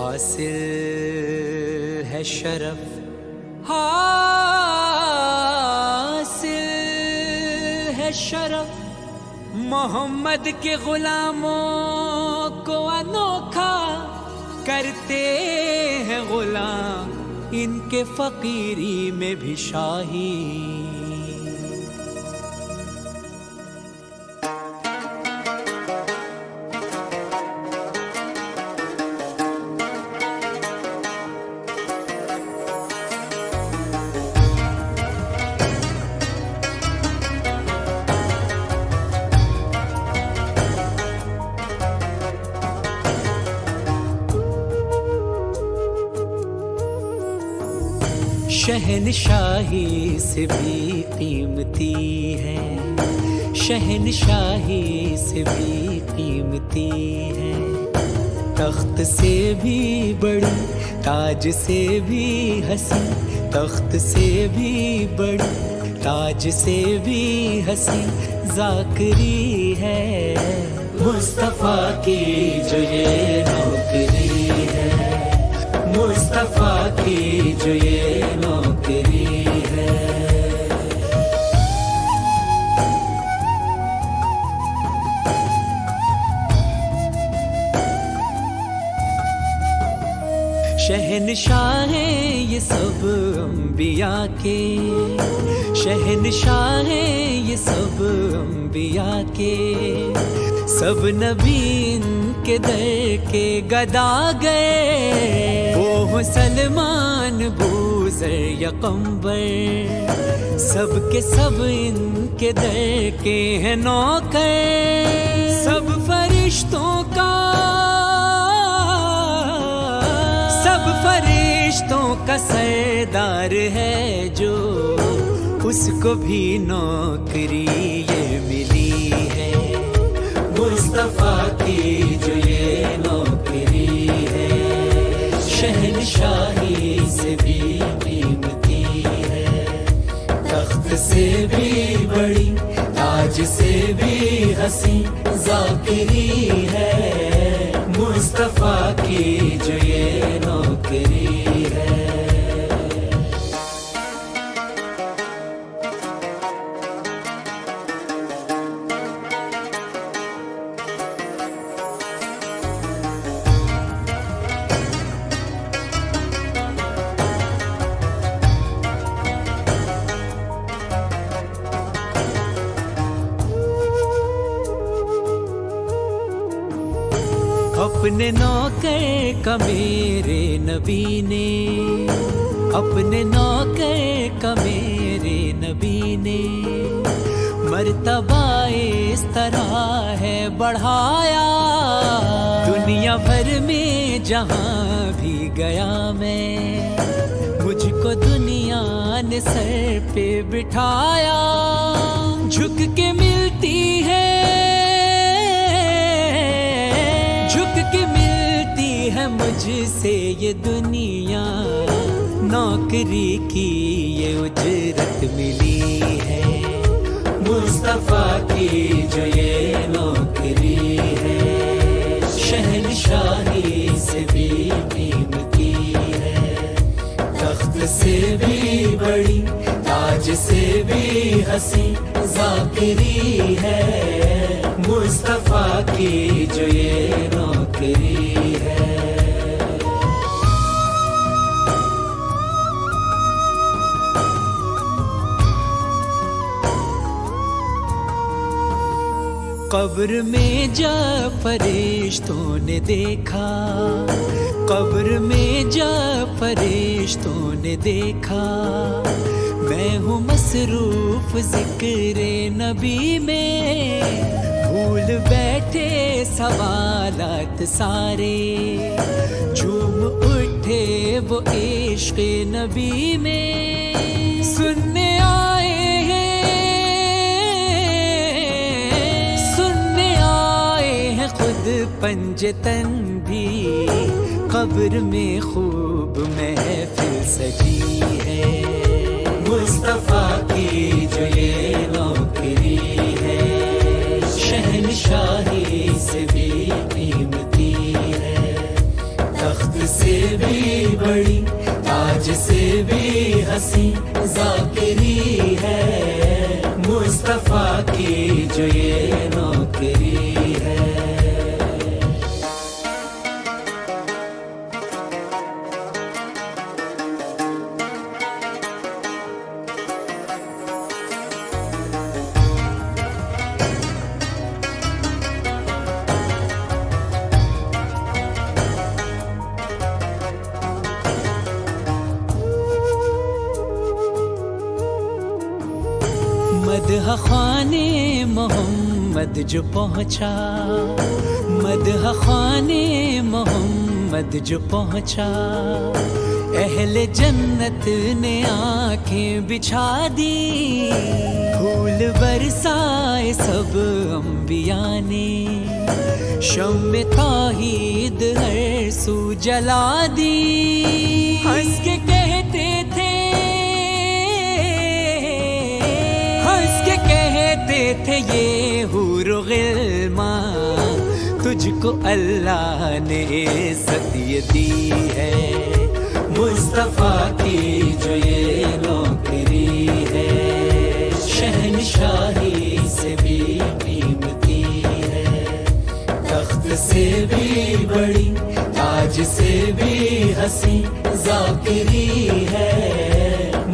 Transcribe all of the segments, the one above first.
हासिल है शरफ, हासिल है शरफ, मोहम्मद के गुलामों को अनोखा करते हैं गुलाम, इनके फकीरी में भी शाही। शहनशाही से भी कीमती है, शहनशाही से भी कीमती है, तख्त से भी बड़ी, ताज से भी हसी, तख्त से भी बड़ी, ताज से भी हसी ज़ाकरी है। मुस्तफ़ा की जो ये नौकरी है, मुस्तफ़ा की जो ये नौकरी है। शहनशाह हैं ये सब अंबिया के, शहनशाह हैं ये सब अंबिया के, सब नबी इनके दर के गदा गए। वो हो सलमान बूज़र यकम्बर, सब के सब इनके दर के हैं नौकर, सब फरिश्तों का, सब फरिश्तों का सरदार है जो, उसको भी नौकरी ये मिली है। मुस्तफ़ा की जो ये नौकरी है, शहनशाही से भी कीमती है, तख्त से भी बड़ी, ताज से भी हसी ज़ाकरी है। मुस्तफ़ा की जो ये नौकरी है। अपने नौकर का मेरे नबी ने, अपने नौकर का मेरे नबी ने, मर्तबा इस तरह है बढ़ाया। दुनिया भर में जहाँ भी गया मैं, मुझको दुनिया ने सर पे बिठाया। झुक के मिलती है, मुझसे ये दुनिया, नौकरी की ये उजरत मिली है। मुस्तफ़ा की जो ये नौकरी है, शहनशाही से भी कीमती है, तख्त से भी बड़ी, ताज से भी हसी ज़ाकरी है। मुस्तफ़ा की जो ये नौकरी है। कब्र में जब फरिश्तों ने देखा, कब्र में जब फरिश्तों ने देखा, मैं हूँ मसरूफ ज़िक्र नबी में, भूल बैठे सवालात सारे, झूम उठे वो इश्क़ नबी में। सुनने आए हैं, खुद पंजतन भी, कब्र में खूब महफिल सजी है। मुस्तफ़ा की जो ये नौकरी है, शहनशाही से भी कीमती है, तख्त से ताज से भी हसी जाकिरी है, मुस्तफा की जो ये नौकरी है। मदह खाने मोहम्मद जो पहुँचा, मदह खाने मोहम्मद जो पहुँचा, अहले जन्नत ने आंखें बिछा दी, फूल बरसाए सब अंबिया ने, शम्मे तौहीद हर सू जला दी। हंस के कहते थे, हंस के कहते थे ये हूर गिल्मा, तुझको अल्लाह ने इज्जत ये दी है, मुस्तफा की जो ये नौकरी है, शहनशाही से भी कीमती है, तख्त से भी बड़ी ताज से भी हसी जाकिरी है,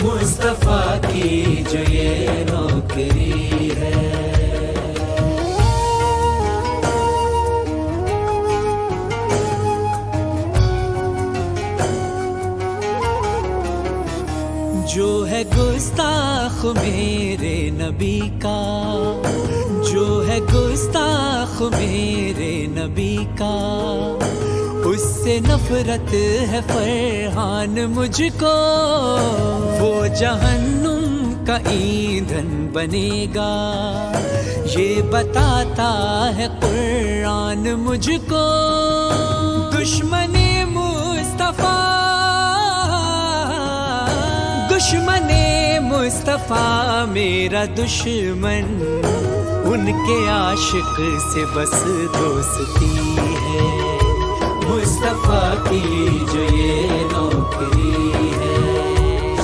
मुस्तफा की जो ये नौकरी है। जो है गुस्ताख मेरे नबी का, जो है गुस्ताख मेरे नबी का, उससे नफरत है फरहान मुझको, वो जहन्नुम का ईंधन बनेगा, ये बताता है कुरान मुझको। दुश्मने मुस्तफा, दुश्मने मुस्तफा मेरा दुश्मन, उनके आशिक से बस दोस्ती है, मुस्तफा की जो ये नौकरी है,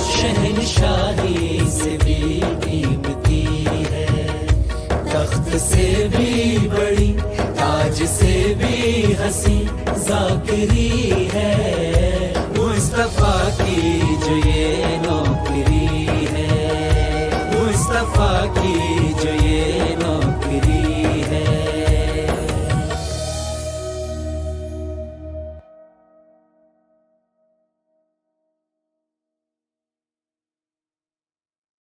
शहनशाही से भी कीमती है, तख्त से भी बड़ी ताज से भी हसी जाकिरी है, मुस्तफा की जो ये नौकरी है, मुस्तफा की